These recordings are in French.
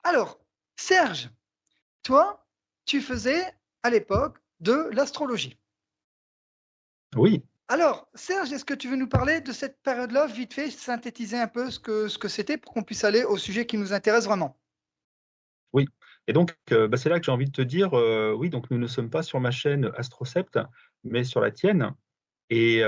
Alors, Serge, toi, tu faisais à l'époque de l'astrologie. Oui, Alors, Serge, est-ce que tu veux nous parler de cette période-là, vite fait, synthétiser un peu ce que c'était pour qu'on puisse aller au sujet qui nous intéresse vraiment? oui. Et donc, c'est là que j'ai envie de te dire, oui, donc nous ne sommes pas sur ma chaîne Astrosept, mais sur la tienne. Et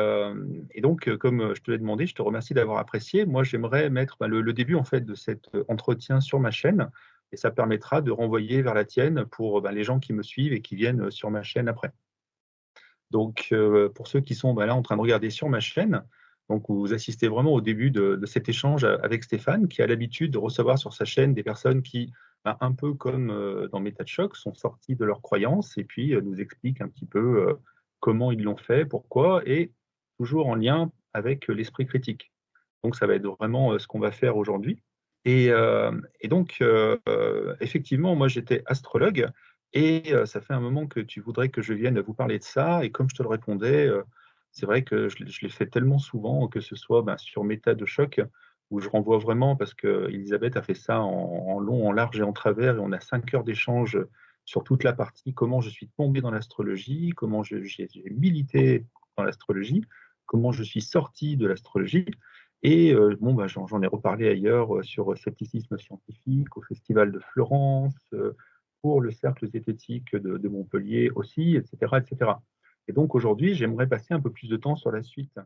donc, comme je te l'ai demandé, je te remercie d'avoir apprécié. Moi, j'aimerais mettre le début en fait de cet entretien sur ma chaîne, et ça permettra de renvoyer vers la tienne pour les gens qui me suivent et qui viennent sur ma chaîne après. Donc, pour ceux qui sont là en train de regarder sur ma chaîne, donc vous assistez vraiment au début de cet échange avec Stéphane, qui a l'habitude de recevoir sur sa chaîne des personnes qui, un peu comme dans Méta de choc, sont sorties de leurs croyances et puis nous expliquent un petit peu comment ils l'ont fait, pourquoi, et toujours en lien avec l'esprit critique. Donc, ça va être vraiment ce qu'on va faire aujourd'hui. Et donc, effectivement, moi, j'étais astrologue et ça fait un moment que tu voudrais que je vienne vous parler de ça. Et comme je te le répondais, c'est vrai que je l'ai fait tellement souvent, que ce soit sur Méta de choc, où je renvoie vraiment, parce que Elisabeth a fait ça en long, en large et en travers, et on a 5 heures d'échange sur toute la partie comment je suis tombé dans l'astrologie, comment j'ai milité dans l'astrologie, comment je suis sorti de l'astrologie. Et j'en ai reparlé ailleurs sur scepticisme scientifique, au Festival de Florence, pour le Cercle zététique de Montpellier aussi, etc., etc. Et donc aujourd'hui, j'aimerais passer un peu plus de temps sur la suite.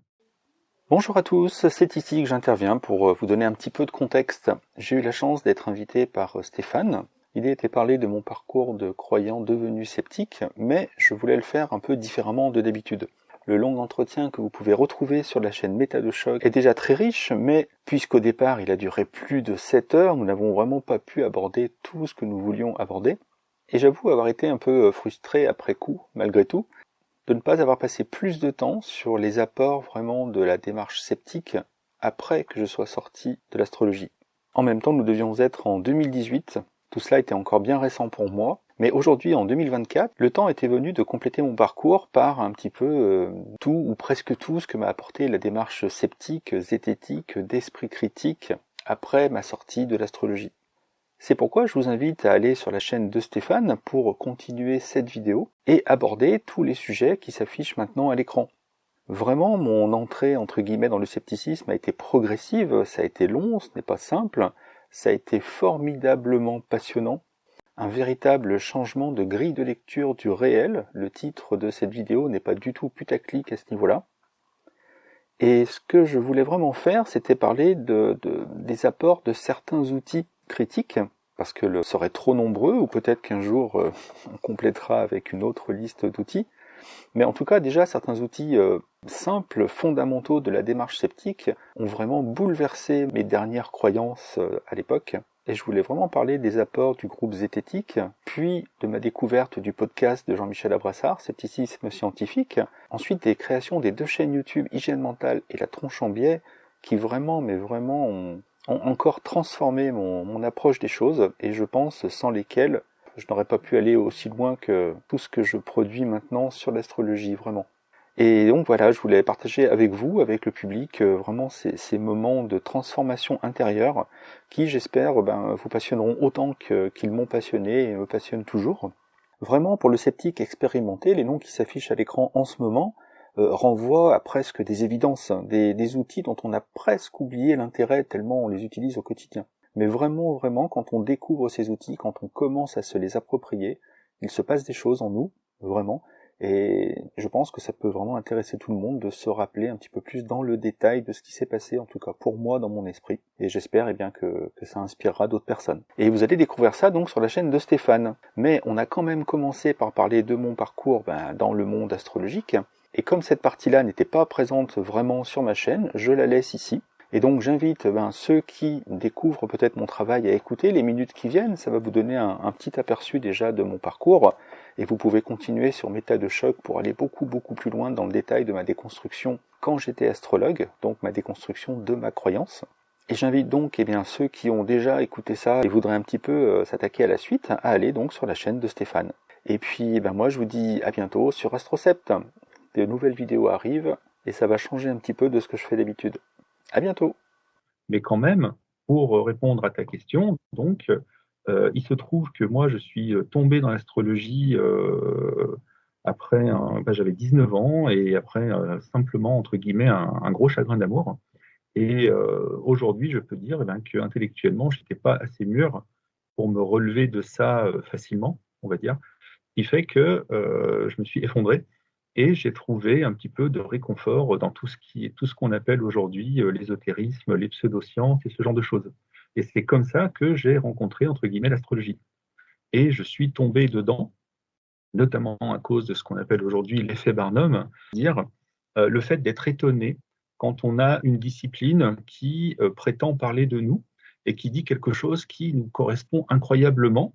Bonjour à tous, c'est ici que j'interviens pour vous donner un petit peu de contexte. J'ai eu la chance d'être invité par Stéphane. L'idée était de parler de mon parcours de croyant devenu sceptique, mais je voulais le faire un peu différemment de d'habitude. Le long entretien que vous pouvez retrouver sur la chaîne Méta de choc est déjà très riche, mais puisqu'au départ il a duré plus de 7 heures, nous n'avons vraiment pas pu aborder tout ce que nous voulions aborder. Et j'avoue avoir été un peu frustré après coup, malgré tout, de ne pas avoir passé plus de temps sur les apports vraiment de la démarche sceptique après que je sois sorti de l'astrologie. En même temps, nous devions être en 2018, tout cela était encore bien récent pour moi, mais aujourd'hui, en 2024, le temps était venu de compléter mon parcours par un petit peu tout ou presque tout ce que m'a apporté la démarche sceptique, zététique, d'esprit critique après ma sortie de l'astrologie. C'est pourquoi je vous invite à aller sur la chaîne de Stéphane pour continuer cette vidéo et aborder tous les sujets qui s'affichent maintenant à l'écran. Vraiment, mon entrée entre guillemets dans le scepticisme a été progressive, ça a été long, ce n'est pas simple, ça a été formidablement passionnant, un véritable changement de grille de lecture du réel. Le titre de cette vidéo n'est pas du tout putaclic à ce niveau-là. Et ce que je voulais vraiment faire, c'était parler des apports de certains outils critiques, parce que le serait trop nombreux, ou peut-être qu'un jour on complétera avec une autre liste d'outils. Mais en tout cas, déjà, certains outils simples, fondamentaux de la démarche sceptique ont vraiment bouleversé mes dernières croyances à l'époque. Et je voulais vraiment parler des apports du groupe zététique, puis de ma découverte du podcast de Jean-Michel Abrassard, Scepticisme scientifique, ensuite des créations des 2 chaînes YouTube Hygiène mentale et La tronche en biais, qui vraiment, mais vraiment, ont encore transformé mon approche des choses, et je pense sans lesquelles je n'aurais pas pu aller aussi loin que tout ce que je produis maintenant sur l'astrologie, vraiment. Et donc voilà, je voulais partager avec vous, avec le public, vraiment ces moments de transformation intérieure qui, j'espère, vous passionneront autant qu'ils m'ont passionné et me passionnent toujours. Vraiment, pour le sceptique expérimenté, les noms qui s'affichent à l'écran en ce moment renvoient à presque des évidences, des outils dont on a presque oublié l'intérêt tellement on les utilise au quotidien. Mais vraiment, vraiment, quand on découvre ces outils, quand on commence à se les approprier, il se passe des choses en nous, vraiment, et je pense que ça peut vraiment intéresser tout le monde de se rappeler un petit peu plus dans le détail de ce qui s'est passé, en tout cas pour moi, dans mon esprit, et j'espère bien que ça inspirera d'autres personnes. Et vous allez découvrir ça donc sur la chaîne de Stéphane. Mais on a quand même commencé par parler de mon parcours dans le monde astrologique, et comme cette partie-là n'était pas présente vraiment sur ma chaîne, je la laisse ici. Et donc j'invite ceux qui découvrent peut-être mon travail à écouter les minutes qui viennent, ça va vous donner un petit aperçu déjà de mon parcours, et vous pouvez continuer sur Méta de choc pour aller beaucoup plus loin dans le détail de ma déconstruction quand j'étais astrologue, donc ma déconstruction de ma croyance. Et j'invite donc ceux qui ont déjà écouté ça et voudraient un petit peu s'attaquer à la suite, à aller donc sur la chaîne de Stéphane. Et puis moi je vous dis à bientôt sur Astrosept. De nouvelles vidéos arrivent, et ça va changer un petit peu de ce que je fais d'habitude. À bientôt. Mais quand même, pour répondre à ta question, donc, Il se trouve que moi, je suis tombé dans l'astrologie après, j'avais 19 ans et après simplement, entre guillemets, un gros chagrin d'amour. Et aujourd'hui, je peux dire qu'intellectuellement, je n'étais pas assez mûr pour me relever de ça facilement, on va dire. Ce qui fait que je me suis effondré et j'ai trouvé un petit peu de réconfort dans tout ce qu'on appelle aujourd'hui l'ésotérisme, les pseudosciences et ce genre de choses. Et c'est comme ça que j'ai rencontré, entre guillemets, l'astrologie. Et je suis tombé dedans, notamment à cause de ce qu'on appelle aujourd'hui l'effet Barnum, c'est-à-dire le fait d'être étonné quand on a une discipline qui prétend parler de nous et qui dit quelque chose qui nous correspond incroyablement,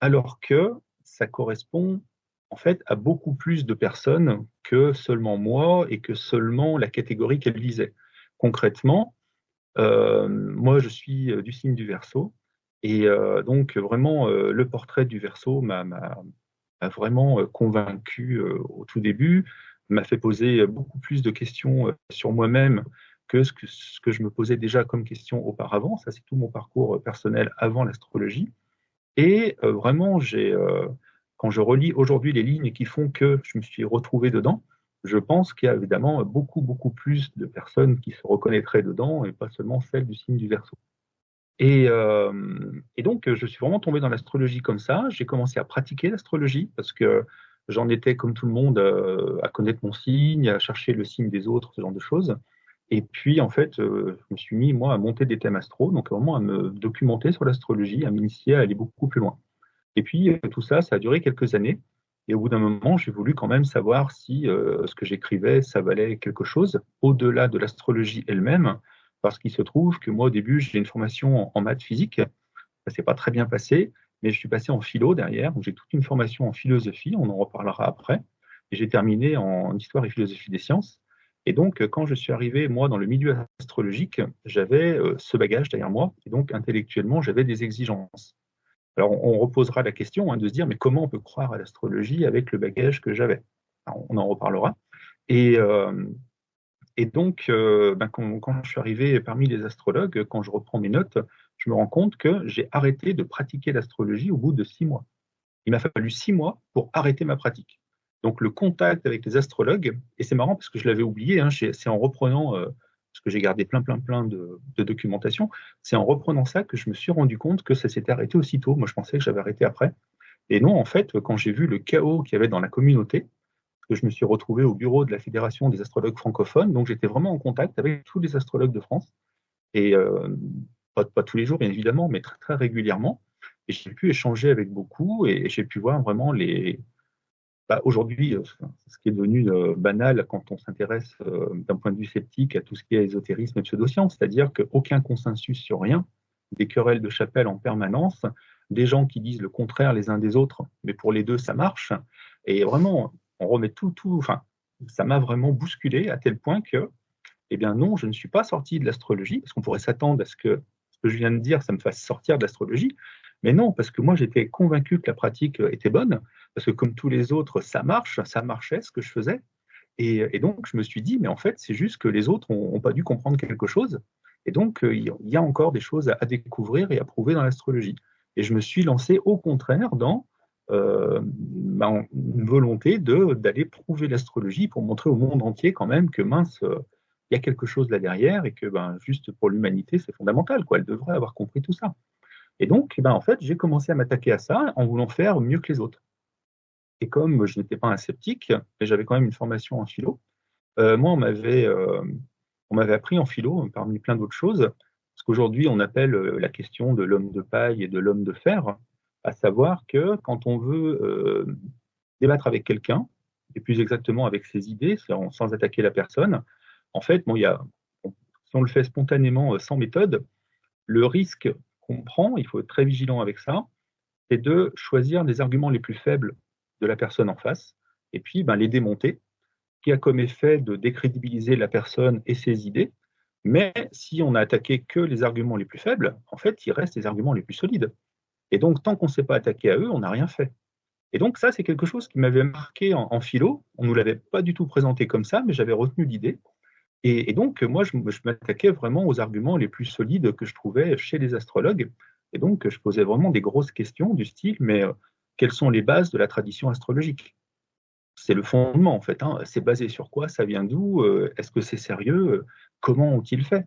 alors que ça correspond en fait à beaucoup plus de personnes que seulement moi et que seulement la catégorie qu'elle visait. Concrètement, moi je suis du signe du Verseau et donc vraiment le portrait du Verseau m'a vraiment convaincu au tout début, m'a fait poser beaucoup plus de questions sur moi-même que ce que je me posais déjà comme question auparavant. Ça, c'est tout mon parcours personnel avant l'astrologie. Et vraiment, quand je relis aujourd'hui les lignes qui font que je me suis retrouvé dedans, je pense qu'il y a évidemment beaucoup, beaucoup plus de personnes qui se reconnaîtraient dedans et pas seulement celles du signe du Verseau. Et donc, je suis vraiment tombé dans l'astrologie comme ça. J'ai commencé à pratiquer l'astrologie parce que j'en étais, comme tout le monde, à connaître mon signe, à chercher le signe des autres, ce genre de choses. Et puis, en fait, je me suis mis, moi, à monter des thèmes astro, donc vraiment à me documenter sur l'astrologie, à m'initier, à aller beaucoup plus loin. Et puis, tout ça, ça a duré quelques années. Et au bout d'un moment, j'ai voulu quand même savoir si ce que j'écrivais, ça valait quelque chose, au-delà de l'astrologie elle-même, parce qu'il se trouve que moi, au début, j'ai une formation en maths physique. Ça ne s'est pas très bien passé, mais je suis passé en philo derrière, donc j'ai toute une formation en philosophie, on en reparlera après. Et j'ai terminé en histoire et philosophie des sciences. Et donc, quand je suis arrivé, moi, dans le milieu astrologique, j'avais ce bagage derrière moi, et donc intellectuellement, j'avais des exigences. Alors, on reposera la question de se dire, mais comment on peut croire à l'astrologie avec le bagage que j'avais? Alors, on en reparlera. Et, donc, quand je suis arrivé parmi les astrologues, quand je reprends mes notes, je me rends compte que j'ai arrêté de pratiquer l'astrologie au bout de 6 mois. Il m'a fallu 6 mois pour arrêter ma pratique. Donc, le contact avec les astrologues, et c'est marrant parce que je l'avais oublié, c'est en reprenant, parce que j'ai gardé plein de documentation, c'est en reprenant ça que je me suis rendu compte que ça s'était arrêté aussitôt. Moi, je pensais que j'avais arrêté après. Et non, en fait, quand j'ai vu le chaos qu'il y avait dans la communauté, que je me suis retrouvé au bureau de la Fédération des astrologues francophones, donc j'étais vraiment en contact avec tous les astrologues de France, et pas tous les jours, bien évidemment, mais très, très régulièrement. Et j'ai pu échanger avec beaucoup, et j'ai pu voir vraiment aujourd'hui, ce qui est devenu banal quand on s'intéresse d'un point de vue sceptique à tout ce qui est ésotérisme et pseudosciences, c'est-à-dire qu'aucun consensus sur rien, des querelles de chapelle en permanence, des gens qui disent le contraire les uns des autres, mais pour les deux, ça marche. Et vraiment, on remet tout, enfin, ça m'a vraiment bousculé à tel point que, eh bien non, je ne suis pas sorti de l'astrologie, parce qu'on pourrait s'attendre à ce que je viens de dire, ça me fasse sortir de l'astrologie. Mais non, parce que moi, j'étais convaincu que la pratique était bonne, parce que comme tous les autres, ça marchait ce que je faisais. Et donc, je me suis dit, mais en fait, c'est juste que les autres n'ont pas dû comprendre quelque chose. Et donc, il y a encore des choses à découvrir et à prouver dans l'astrologie. Et je me suis lancé au contraire dans une volonté d'aller prouver l'astrologie pour montrer au monde entier quand même que mince, il y a quelque chose là derrière et que juste pour l'humanité, c'est fondamental, quoi. Elle devrait avoir compris tout ça. Et donc, en fait, j'ai commencé à m'attaquer à ça en voulant faire mieux que les autres. Et comme je n'étais pas un sceptique, et j'avais quand même une formation en philo, moi, on m'avait appris en philo, parmi plein d'autres choses, ce qu'aujourd'hui on appelle la question de l'homme de paille et de l'homme de fer, à savoir que quand on veut débattre avec quelqu'un, et plus exactement avec ses idées, sans attaquer la personne, en fait, si on le fait spontanément, sans méthode, le risque qu'on prend, il faut être très vigilant avec ça, c'est de choisir les arguments les plus faibles de la personne en face, et puis les démonter, qui a comme effet de décrédibiliser la personne et ses idées. Mais si on a attaqué que les arguments les plus faibles, en fait, il reste les arguments les plus solides. Et donc, tant qu'on ne s'est pas attaqué à eux, on n'a rien fait. Et donc, ça, c'est quelque chose qui m'avait marqué en philo. On ne nous l'avait pas du tout présenté comme ça, mais j'avais retenu l'idée. Et donc, moi, je m'attaquais vraiment aux arguments les plus solides que je trouvais chez les astrologues. Et donc, je posais vraiment des grosses questions du style, mais quelles sont les bases de la tradition astrologique? C'est le fondement, en fait, hein. C'est basé sur quoi? Ça vient d'où? Est-ce que c'est sérieux? Comment ont-ils fait?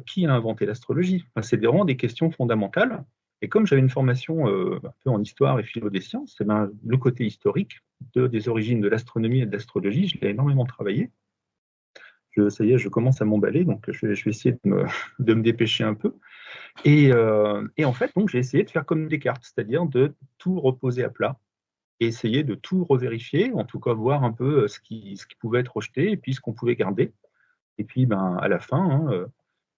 Qui a inventé l'astrologie? Enfin, c'est vraiment des questions fondamentales. Et comme j'avais une formation un peu en histoire et philo des sciences, eh ben, le côté historique des origines de l'astronomie et de l'astrologie, je l'ai énormément travaillé. Ça y est, je commence à m'emballer, donc je vais essayer de me dépêcher un peu. Et en fait, donc, j'ai essayé de faire comme Descartes, c'est-à-dire de tout reposer à plat et essayer de tout revérifier, en tout cas voir un peu ce qui pouvait être rejeté et puis ce qu'on pouvait garder. Et puis, ben, à la fin, hein,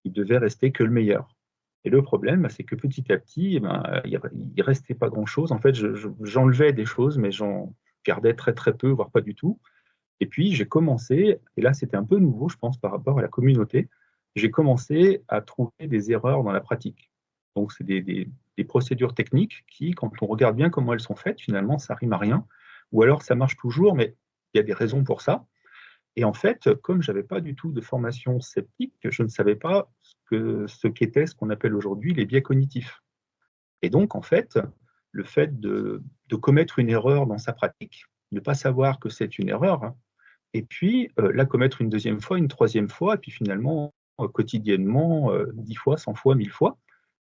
il devait rester que le meilleur. Et le problème, c'est que petit à petit, eh ben, il restait pas grand-chose. En fait, j'enlevais des choses, mais j'en gardais très très peu, voire pas du tout. Et puis, j'ai commencé, et là, c'était un peu nouveau, je pense, par rapport à la communauté, j'ai commencé à trouver des erreurs dans la pratique. Donc, c'est des procédures techniques qui, quand on regarde bien comment elles sont faites, finalement, ça rime à rien. Ou alors, ça marche toujours, mais il y a des raisons pour ça. Et en fait, comme je n'avais pas du tout de formation sceptique, je ne savais pas ce qu'était ce qu'on appelle aujourd'hui les biais cognitifs. Et donc, en fait, le fait de commettre une erreur dans sa pratique, ne pas savoir que c'est une erreur, hein, et puis la commettre une deuxième fois, une troisième fois, et puis finalement, quotidiennement, 10 fois, 100 fois, 1000 fois.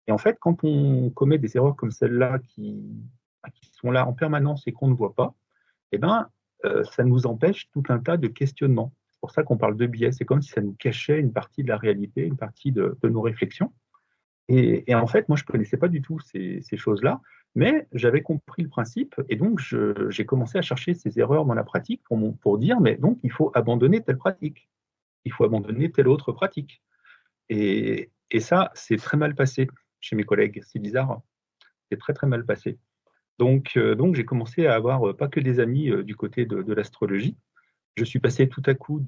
Et en fait, quand on commet des erreurs comme celle-là qui sont là en permanence et qu'on ne voit pas, eh ben, ça nous empêche tout un tas de questionnements. C'est pour ça qu'on parle de biais. C'est comme si ça nous cachait une partie de la réalité, une partie de nos réflexions. Et en fait, moi, je ne connaissais pas du tout ces choses-là, mais j'avais compris le principe, et donc j'ai commencé à chercher ces erreurs dans la pratique pour dire, mais donc, il faut abandonner telle pratique, il faut abandonner telle autre pratique. Et ça, c'est très mal passé chez mes collègues. C'est bizarre, c'est très, très mal passé. Donc j'ai commencé à avoir pas que des amis du côté de l'astrologie. Je suis passé tout à coup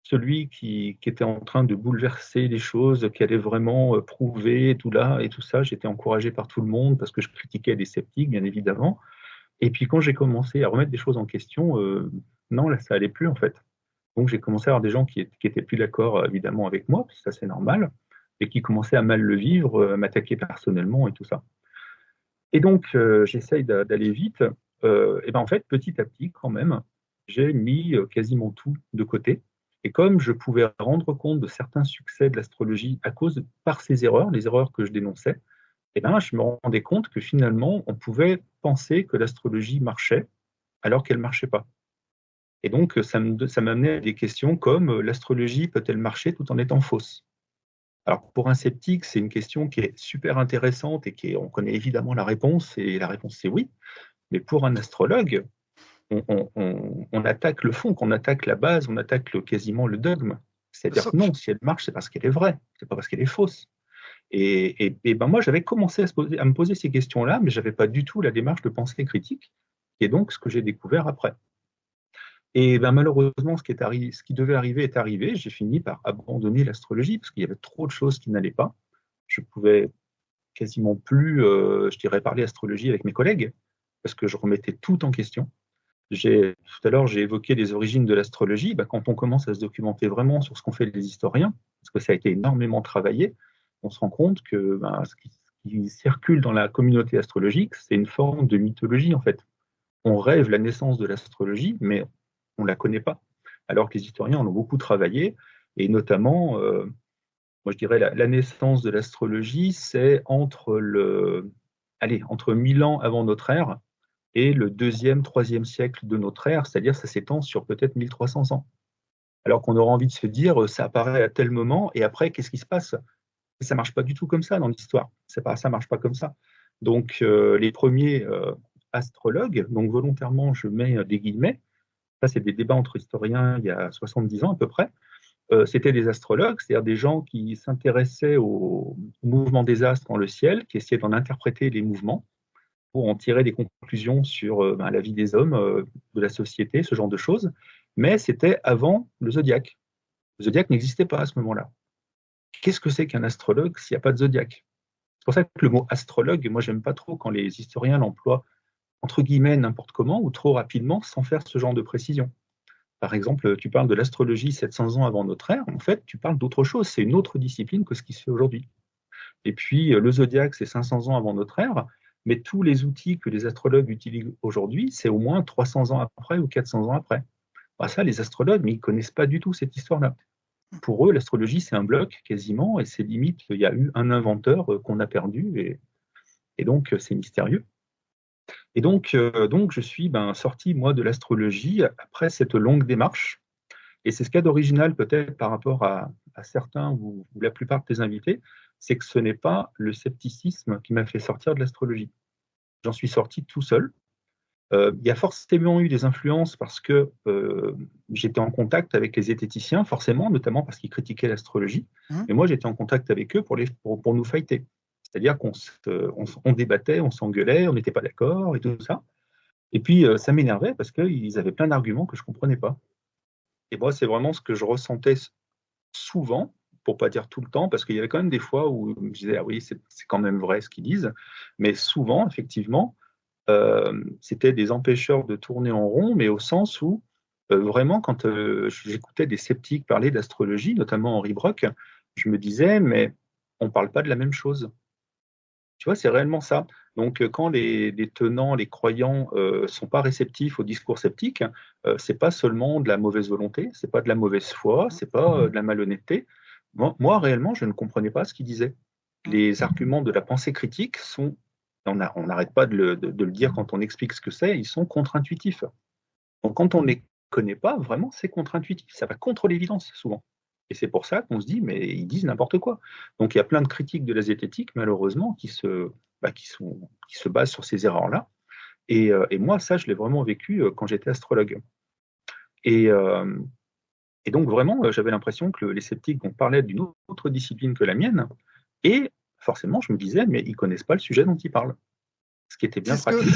celui qui était en train de bouleverser les choses, qui allait vraiment prouver tout là et tout ça. J'étais encouragé par tout le monde parce que je critiquais des sceptiques, bien évidemment. Et puis quand j'ai commencé à remettre des choses en question, non, là, ça allait plus en fait. Donc j'ai commencé à avoir des gens qui étaient plus d'accord évidemment avec moi, parce que ça c'est normal, et qui commençaient à mal le vivre, à m'attaquer personnellement et tout ça. Et donc, j'essaye d'aller vite. Et ben en fait, petit à petit, quand même, j'ai mis quasiment tout de côté. Et comme je pouvais rendre compte de certains succès de l'astrologie par ces erreurs, les erreurs que je dénonçais, et ben, je me rendais compte que finalement, on pouvait penser que l'astrologie marchait alors qu'elle ne marchait pas. Et donc, ça m'amenait à des questions comme l'astrologie peut-elle marcher tout en étant fausse? Alors, pour un sceptique, c'est une question qui est super intéressante et on connaît évidemment la réponse, et la réponse c'est oui. Mais pour un astrologue, on attaque le fond, qu'on attaque la base, on attaque quasiment le dogme. C'est-à-dire que non, si elle marche, c'est parce qu'elle est vraie, c'est pas parce qu'elle est fausse. Et ben moi, j'avais commencé à me poser ces questions-là, mais je n'avais pas du tout la démarche de pensée critique, qui est donc ce que j'ai découvert après. Et ben malheureusement, ce qui devait arriver est arrivé. J'ai fini par abandonner l'astrologie parce qu'il y avait trop de choses qui n'allaient pas. Je pouvais quasiment plus, je dirais, parler astrologie avec mes collègues parce que je remettais tout en question. Tout à l'heure, j'ai évoqué les origines de l'astrologie. Ben, quand on commence à se documenter vraiment sur ce qu'ont fait les historiens, parce que ça a été énormément travaillé, on se rend compte que ce qui circule dans la communauté astrologique, c'est une forme de mythologie en fait. On rêve la naissance de l'astrologie, mais on ne la connaît pas. Alors que les historiens en ont beaucoup travaillé, et notamment, moi je dirais la naissance de l'astrologie, c'est entre 1000 ans avant notre ère et le 2e, 3e siècle de notre ère, c'est-à-dire ça s'étend sur peut-être 1300 ans. Alors qu'on aura envie de se dire, ça apparaît à tel moment, et après, qu'est-ce qui se passe? Ça ne marche pas du tout comme ça dans l'histoire. Ça ne marche pas comme ça. Donc, les premiers astrologues, donc volontairement, je mets des guillemets, ça c'est des débats entre historiens il y a 70 ans à peu près, c'était des astrologues, c'est-à-dire des gens qui s'intéressaient au mouvement des astres dans le ciel, qui essayaient d'en interpréter les mouvements, pour en tirer des conclusions sur la vie des hommes, de la société, ce genre de choses. Mais c'était avant le zodiaque. Le zodiaque n'existait pas à ce moment-là. Qu'est-ce que c'est qu'un astrologue s'il n'y a pas de zodiaque? C'est pour ça que le mot astrologue, moi, j'aime pas trop quand les historiens l'emploient entre guillemets n'importe comment ou trop rapidement sans faire ce genre de précision. Par exemple, tu parles de l'astrologie 700 ans avant notre ère, en fait, tu parles d'autre chose. C'est une autre discipline que ce qui se fait aujourd'hui. Et puis, le zodiaque, c'est 500 ans avant notre ère. Mais tous les outils que les astrologues utilisent aujourd'hui, c'est au moins 300 ans après ou 400 ans après. Bah, ça, les astrologues, mais ils ne connaissent pas du tout cette histoire-là. Pour eux, l'astrologie, c'est un bloc quasiment, et c'est limite, il y a eu un inventeur qu'on a perdu, et donc c'est mystérieux. Et donc je suis sorti, moi, de l'astrologie après cette longue démarche. Et c'est ce qu'il y a d'original peut-être par rapport à certains ou la plupart de tes invités, c'est que ce n'est pas le scepticisme qui m'a fait sortir de l'astrologie. J'en suis sorti tout seul. Il y a forcément eu des influences parce que j'étais en contact avec les zététiciens, forcément, notamment parce qu'ils critiquaient l'astrologie. Mais moi, j'étais en contact avec eux pour nous fighter. C'est-à-dire on débattait, on s'engueulait, on n'était pas d'accord et tout ça. Et puis, ça m'énervait parce qu'ils avaient plein d'arguments que je ne comprenais pas. Et moi, c'est vraiment ce que je ressentais souvent, pour ne pas dire tout le temps, parce qu'il y avait quand même des fois où je me disais, ah oui, c'est quand même vrai ce qu'ils disent. Mais souvent, effectivement, c'était des empêcheurs de tourner en rond, mais au sens où, vraiment, quand j'écoutais des sceptiques parler d'astrologie, notamment Henri Brock, je me disais, mais on ne parle pas de la même chose. Tu vois, c'est réellement ça. Donc, quand les tenants, les croyants ne sont pas réceptifs au discours sceptique, c'est pas seulement de la mauvaise volonté, c'est pas de la mauvaise foi, c'est pas de la malhonnêteté. Moi, réellement, je ne comprenais pas ce qu'ils disaient. Les arguments de la pensée critique sont, on n'arrête pas de le dire quand on explique ce que c'est, ils sont contre-intuitifs. Donc, quand on ne les connaît pas, vraiment, c'est contre-intuitif. Ça va contre l'évidence, souvent. Et c'est pour ça qu'on se dit, mais ils disent n'importe quoi. Donc il y a plein de critiques de la zététique, malheureusement, qui se basent sur ces erreurs-là. Et moi, ça, je l'ai vraiment vécu quand j'étais astrologue. Et, et donc vraiment, j'avais l'impression que les sceptiques parlaient d'une autre discipline que la mienne. Et forcément, je me disais, mais ils ne connaissent pas le sujet dont ils parlent. Ce qui était bien pratique.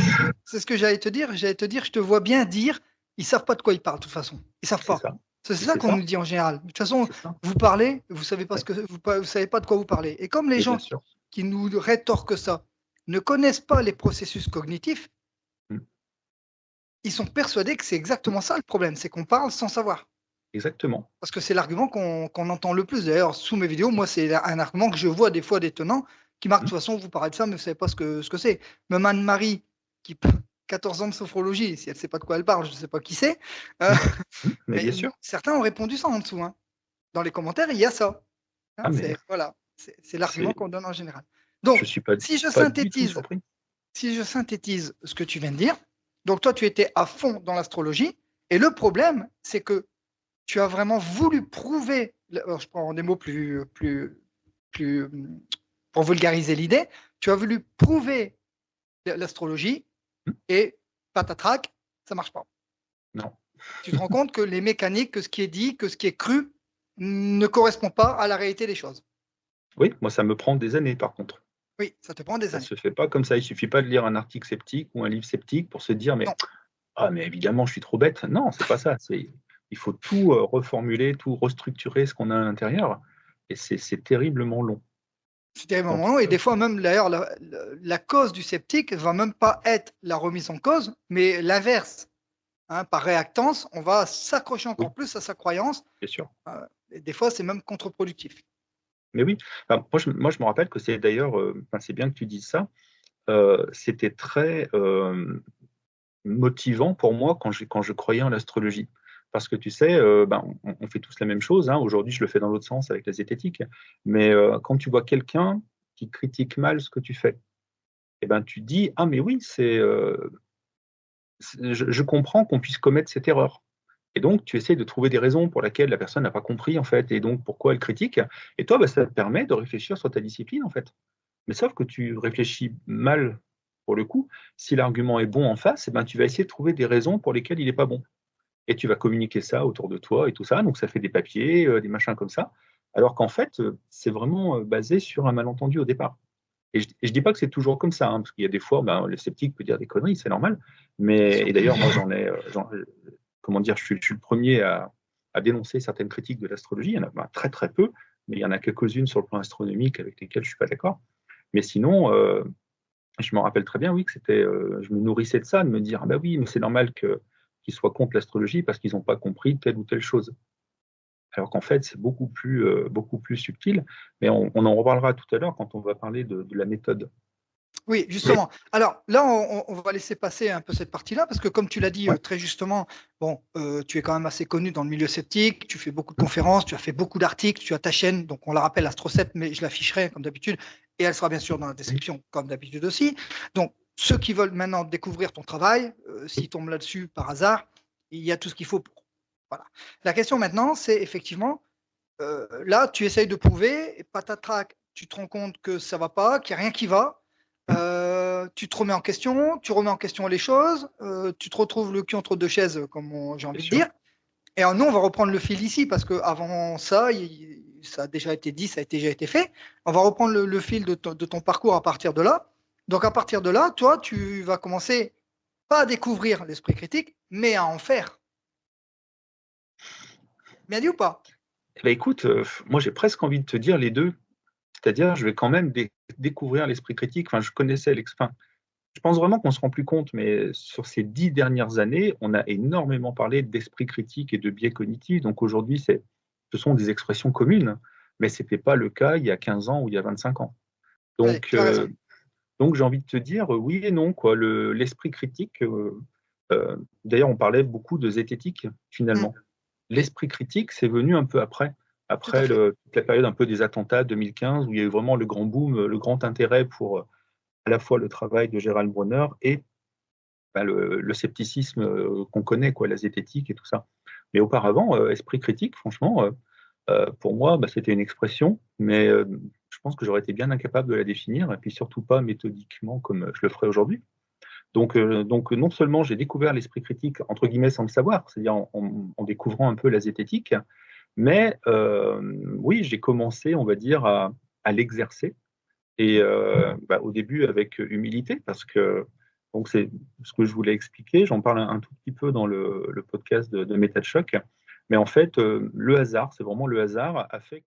C'est ce que j'allais te dire. J'allais te dire, je te vois bien dire, ils ne savent pas de quoi ils parlent, de toute façon. Ils ne savent pas. C'est ça qu'on nous dit en général. De toute façon, vous parlez, vous savez pas vous savez pas de quoi vous parlez. Et comme les gens qui nous rétorquent ça ne connaissent pas les processus cognitifs, ils sont persuadés que c'est exactement ça le problème, c'est qu'on parle sans savoir. Exactement. Parce que c'est l'argument qu'on entend le plus. D'ailleurs, sous mes vidéos, moi, c'est un argument que je vois des fois des tenants qui marquent, de toute façon, vous parlez de ça, mais vous ne savez pas ce que c'est. Même Anne-Marie, qui 14 ans de sophrologie, si elle ne sait pas de quoi elle parle, je ne sais pas qui c'est. Mais bien sûr. Certains ont répondu ça en dessous. Hein. Dans les commentaires, il y a ça. Hein, voilà, c'est l'argument qu'on donne en général. Donc, si je synthétise ce que tu viens de dire, donc toi, tu étais à fond dans l'astrologie, et le problème, c'est que tu as vraiment voulu prouver, alors je prends des mots plus pour vulgariser l'idée, tu as voulu prouver l'astrologie et patatrac, ça marche pas. Non. Tu te rends compte que les mécaniques, que ce qui est dit, que ce qui est cru ne correspond pas à la réalité des choses. Oui, moi ça me prend des années par contre. Oui, ça te prend des années. Ça se fait pas comme ça. Il suffit pas de lire un article sceptique ou un livre sceptique pour se dire mais évidemment je suis trop bête. Non, c'est pas ça. Il faut tout reformuler, tout restructurer ce qu'on a à l'intérieur, et c'est terriblement long. C'est terriblement long, et des fois même d'ailleurs la cause du sceptique va même pas être la remise en cause, mais l'inverse. Hein, par réactance, on va s'accrocher encore plus à sa croyance. Bien sûr. Et des fois, c'est même contre-productif. Mais oui, moi je me rappelle que c'est d'ailleurs, c'est bien que tu dises ça, c'était très motivant pour moi quand je croyais en l'astrologie. Parce que tu sais, on fait tous la même chose. Hein. Aujourd'hui, je le fais dans l'autre sens avec la zététique. Mais quand tu vois quelqu'un qui critique mal ce que tu fais, tu dis, ah mais oui, je comprends qu'on puisse commettre cette erreur. Et donc, tu essaies de trouver des raisons pour lesquelles la personne n'a pas compris, en fait, et donc pourquoi elle critique. Et toi, ça te permet de réfléchir sur ta discipline, en fait. Mais sauf que tu réfléchis mal, pour le coup. Si l'argument est bon en face, tu vas essayer de trouver des raisons pour lesquelles il n'est pas bon. Et tu vas communiquer ça autour de toi et tout ça. Donc, ça fait des papiers, des machins comme ça. Alors qu'en fait, c'est vraiment basé sur un malentendu au départ. Et je ne dis pas que c'est toujours comme ça, hein, parce qu'il y a des fois, le sceptique peut dire des conneries, c'est normal. Et d'ailleurs, moi, comment dire, je suis le premier à dénoncer certaines critiques de l'astrologie. Il y en a très très peu, mais il y en a quelques-unes sur le plan astronomique avec lesquelles je ne suis pas d'accord. Mais sinon, je me rappelle très bien, oui, que je me nourrissais de ça, de me dire, oui, mais c'est normal qu'ils soient contre l'astrologie parce qu'ils n'ont pas compris telle ou telle chose. alors qu'en fait, c'est beaucoup plus subtil. Mais on en reparlera tout à l'heure quand on va parler de la méthode. Oui, justement. Alors là, on va laisser passer un peu cette partie-là, parce que comme tu l'as dit Ouais. très justement, bon, tu es quand même assez connu dans le milieu sceptique, tu fais beaucoup de conférences, tu as fait beaucoup d'articles, tu as ta chaîne, donc on la rappelle AstroScept, mais je l'afficherai comme d'habitude, et elle sera bien sûr dans la description comme d'habitude aussi. Donc ceux qui veulent maintenant découvrir ton travail, s'ils tombent là-dessus par hasard, il y a tout ce qu'il faut pour. Voilà. La question maintenant, c'est effectivement, là, tu essayes de prouver, et patatrac, tu te rends compte que ça va pas, qu'il n'y a rien qui va. Tu te remets en question, tu remets en question les choses, tu te retrouves le cul entre deux chaises, comme j'ai envie de dire. Et nous, on va reprendre le fil ici, parce qu'avant ça, ça a déjà été dit, ça a déjà été fait. On va reprendre le fil de ton parcours à partir de là. Donc, à partir de là, toi, tu vas commencer pas à découvrir l'esprit critique, mais à en faire. Bien dit ou pas? Eh ben, écoute, moi j'ai presque envie de te dire les deux. C'est-à-dire, je vais quand même découvrir l'esprit critique. Enfin, je connaissais enfin, je pense vraiment qu'on se rend plus compte, mais sur ces 10 dernières années, on a énormément parlé d'esprit critique et de biais cognitifs. Donc aujourd'hui, ce sont des expressions communes, mais ce n'était pas le cas il y a 15 ans ou il y a 25 ans. Ouais, Donc, tu as raison. donc j'ai envie de te dire oui et non, quoi. L'esprit critique, d'ailleurs, on parlait beaucoup de zététique, finalement. Oui, L'esprit critique, c'est venu un peu tout à après fait. toute la période un peu des attentats 2015, où il y a eu vraiment le grand boom, le grand intérêt pour à la fois le travail de Gérald Bronner et le scepticisme qu'on connaît, quoi, la zététique et tout ça. Mais auparavant, esprit critique, franchement, pour moi, c'était une expression, mais je pense que j'aurais été bien incapable de la définir, et puis surtout pas méthodiquement comme je le ferai aujourd'hui. Donc, non seulement j'ai découvert l'esprit critique, entre guillemets, sans le savoir, c'est-à-dire en découvrant un peu la zététique, mais oui, j'ai commencé, on va dire, à l'exercer. Et au début avec humilité, parce que donc c'est ce que je voulais expliquer. J'en parle un tout petit peu dans le podcast de Méta de Choc. Mais en fait, le hasard, c'est vraiment le hasard, a fait